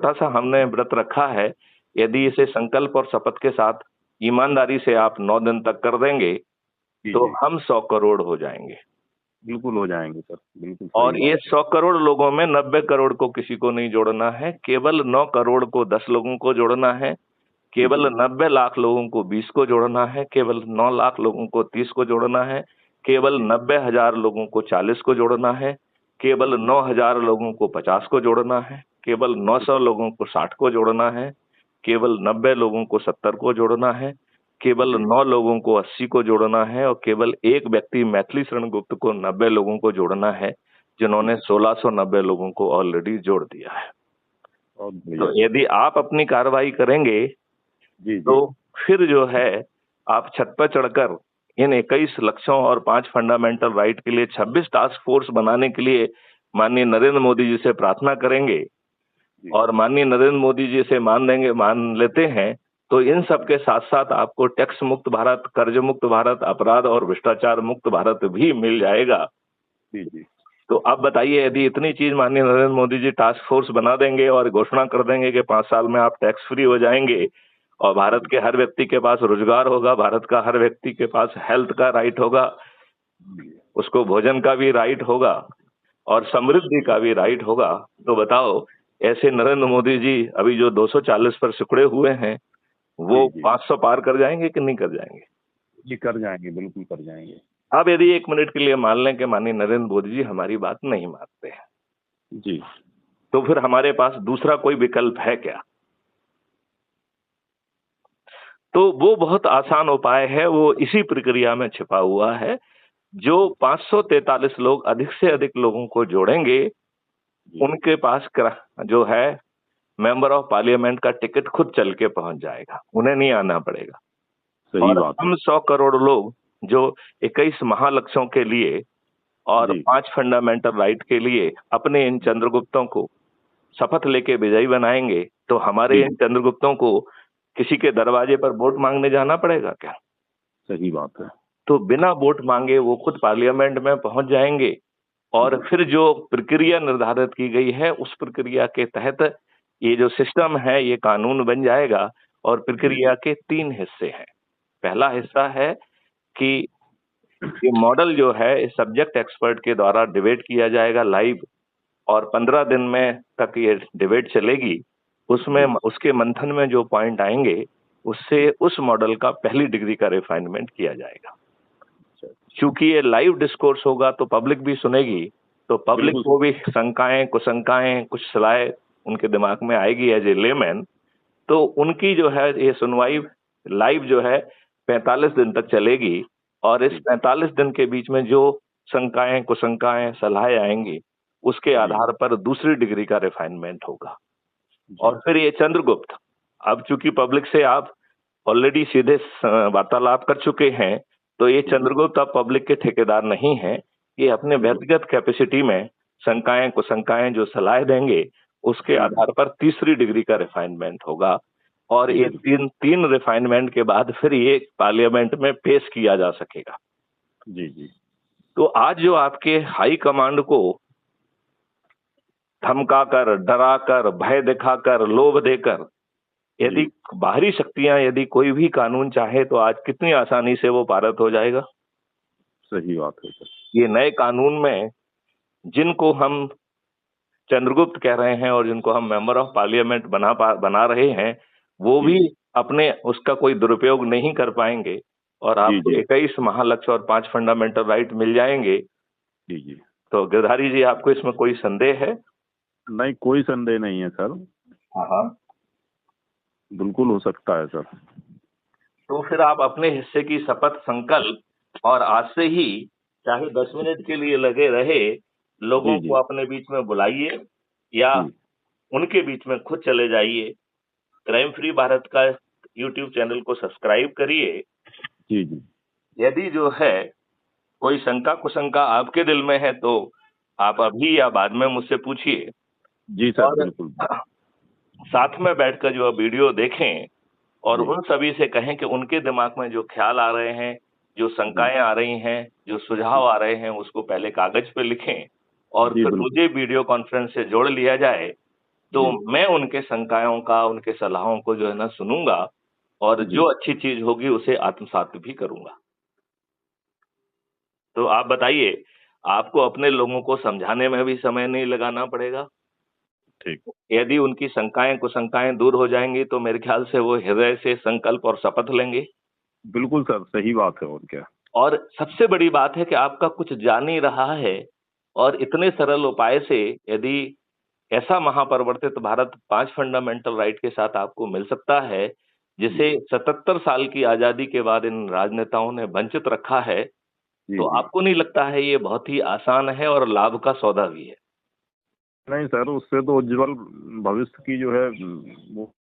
छोटा सा हमने व्रत रखा है, यदि इसे संकल्प और शपथ के साथ ईमानदारी से आप 9 दिन तक कर देंगे, जी तो जी, हम 100 करोड़ हो जाएंगे। बिल्कुल हो जाएंगे सर, बिल्कुल सही और ये बात है। 100 करोड़ लोगों में 90 करोड़ को किसी को नहीं जोड़ना है, केवल 9 करोड़ को 10 लोगों को जोड़ना है, केवल जी 90 लाख लोगों को 20 को जोड़ना है, केवल 9 लाख लोगों को 30 को जोड़ना है, केवल जी 90,000 लोगों को 40 को जोड़ना है, केवल जी 9,000 लोगों को 50 को जोड़ना है, केवल 900 लोगों को 60 को जोड़ना है, केवल 90 लोगों को 70 को जोड़ना है, केवल जी 9 लोगों को 80 को जोड़ना है, और केवल एक व्यक्ति मैथिली शरण गुप्त को 90 लोगों को जोड़ना है, जिन्होंने 1690 लोगों को ऑलरेडी जोड़ दिया है। बहुत तो बढ़िया। यदि आप अपनी कार्रवाई करेंगे, जी तो जी फिर जो है आप छत पर चढ़कर इन 21 लक्ष्यों और 5 फंडामेंटल राइट के लिए 26 टास्क फोर्स बनाने के लिए माननीय नरेंद्र मोदी जी से प्रार्थना करेंगे, जी और माननीय नरेंद्र मोदी जी से मान लेते हैं, तो इन सब के साथ साथ आपको टैक्स मुक्त भारत, कर्ज मुक्त भारत, अपराध और भ्रष्टाचार मुक्त भारत भी मिल जाएगा। जी जी तो अब बताइए, यदि इतनी चीज माननीय नरेंद्र मोदी जी टास्क फोर्स बना देंगे और घोषणा कर देंगे कि 5 साल में आप टैक्स फ्री हो जाएंगे, और भारत जी के हर व्यक्ति के पास रोजगार होगा, भारत का हर व्यक्ति के पास हेल्थ का राइट होगा, जी उसको भोजन का भी राइट होगा, और समृद्धि का भी राइट होगा, तो बताओ, ऐसे नरेंद्र मोदी जी अभी जो 240 पर सिकुड़े हुए हैं, वो जी जी 500 पार कर जाएंगे कि नहीं कर जाएंगे? जी, कर जाएंगे, बिल्कुल कर जाएंगे। अब यदि 1 मिनट के लिए मान लें कि माननीय नरेंद्र मोदी जी हमारी बात नहीं मानते हैं, जी तो फिर हमारे पास दूसरा कोई विकल्प है क्या? तो वो बहुत आसान उपाय है, वो इसी प्रक्रिया में छिपा हुआ है। जो 543 लोग अधिक से अधिक लोगों को जोड़ेंगे, जी, उनके पास जो है मेंबर ऑफ पार्लियामेंट का टिकट खुद चल के पहुंच जाएगा, उन्हें नहीं आना पड़ेगा। सही और बात है। हम 100 करोड़ लोग जो 21 महालक्ष्यों के लिए और जी 5 फंडामेंटल राइट के लिए अपने इन चंद्रगुप्तों को शपथ लेके विजयी बनाएंगे, तो हमारे जी, इन चंद्रगुप्तों को किसी के दरवाजे पर वोट मांगने जाना पड़ेगा क्या? सही बात है। तो बिना वोट मांगे वो खुद पार्लियामेंट में पहुंच जाएंगे, और जी फिर जो प्रक्रिया निर्धारित की गई है, उस प्रक्रिया के तहत ये जो सिस्टम है, ये कानून बन जाएगा। और जी प्रक्रिया के 3 हिस्से हैं। पहला हिस्सा है कि ये मॉडल जो है सब्जेक्ट एक्सपर्ट के द्वारा डिबेट किया जाएगा लाइव, और 15 दिन में तक ये डिबेट चलेगी। उसमें जी उसके मंथन में जो पॉइंट आएंगे, उससे उस मॉडल का पहली डिग्री का रिफाइनमेंट किया जाएगा। अच्छा, चूंकि ये लाइव डिस्कोर्स होगा तो पब्लिक भी सुनेगी, तो पब्लिक बिल्कुल। को भी शंकाएं, कुशंकाएं, कुछ सलाह उनके दिमाग में आएगी एज ए लेमैन। तो उनकी जो है ये सुनवाई लाइव जो है 45 दिन तक चलेगी, और इस जी 45 दिन के बीच में जो शंकाएं, कुशंकाएं, सलाहें आएंगी, उसके जी आधार पर दूसरी डिग्री का रिफाइनमेंट होगा। जी और फिर ये चंद्रगुप्त, अब चूंकि पब्लिक से आप ऑलरेडी सीधे वार्तालाप कर चुके हैं, तो ये जी चंद्रगुप्त अब पब्लिक के ठेकेदार नहीं है। ये अपने जी व्यक्तिगत कैपेसिटी में शंकाएं, कुशंकाएं जो सलाह देंगे, उसके जी जी आधार पर तीसरी डिग्री का रिफाइनमेंट होगा। और जी, ये बिल्कुल। तीन तीन रिफाइनमेंट के बाद फिर ये पार्लियामेंट में पेश किया जा सकेगा। जी जी तो आज जो आपके हाई कमांड को धमकाकर, डराकर, भय दिखाकर, लोभ देकर यदि जी, बाहरी शक्तियां यदि कोई भी कानून चाहे, तो आज कितनी आसानी से वो पारित हो जाएगा। सही बात है सर। ये नए कानून में जिनको हम चंद्रगुप्त कह रहे हैं और जिनको हम मेंबर ऑफ पार्लियामेंट बना रहे हैं, वो जी भी जी अपने उसका कोई दुरुपयोग नहीं कर पाएंगे, और जी आपको जी 21 महालक्ष्य और 5 फंडामेंटल राइट मिल जाएंगे। जी जी, तो गिरधारी जी, आपको इसमें कोई संदेह है? नहीं, कोई संदेह नहीं है सर। हाँ हाँ। बिल्कुल हो सकता है सर। तो फिर आप अपने हिस्से की शपथ, संकल्प, और आज से ही चाहे 10 मिनट के लिए लगे रहे, लोगों जी को जी अपने बीच में बुलाइए, या जी उनके बीच में खुद चले जाइए। क्राइम फ्री भारत का यूट्यूब चैनल को सब्सक्राइब करिए। जी जी यदि जो है कोई शंका कुशंका आपके दिल में है, तो आप अभी या बाद में मुझसे पूछिए। जी सर, और बिल्कुल। साथ में बैठकर जो वीडियो देखें, और जी उन सभी से कहें कि उनके दिमाग में जो ख्याल आ रहे हैं, जो जी शंकाएं आ रही हैं, जो सुझाव आ रहे हैं, उसको पहले कागज पे लिखें, और जी, फिर बिल्कुल। मुझे वीडियो कॉन्फ्रेंस से जोड़ लिया जाए। तो जी मैं उनके शंकाओं का, उनके सलाहों को जो है ना सुनूंगा और जी जो अच्छी चीज होगी उसे आत्मसात भी करूंगा। तो आप बताइए, आपको अपने लोगों को समझाने में भी समय नहीं लगाना पड़ेगा। ठीक। यदि उनकी शंकाएं कुशंकाएं दूर हो जाएंगी तो मेरे ख्याल से वो हृदय से संकल्प और शपथ लेंगे। बिल्कुल सर, सही बात है, और क्या। और सबसे बड़ी बात है कि आपका कुछ जान ही रहा है और इतने सरल उपाय से यदि ऐसा महापरिवर्तित भारत 5 फंडामेंटल राइट के साथ आपको मिल सकता है, जिसे 77 साल की आजादी के बाद इन राजनेताओं ने वंचित रखा है, जी तो जी। आपको नहीं लगता है ये बहुत ही आसान है और लाभ का सौदा भी है? नहीं सर, उससे तो उज्जवल भविष्य की जो है वो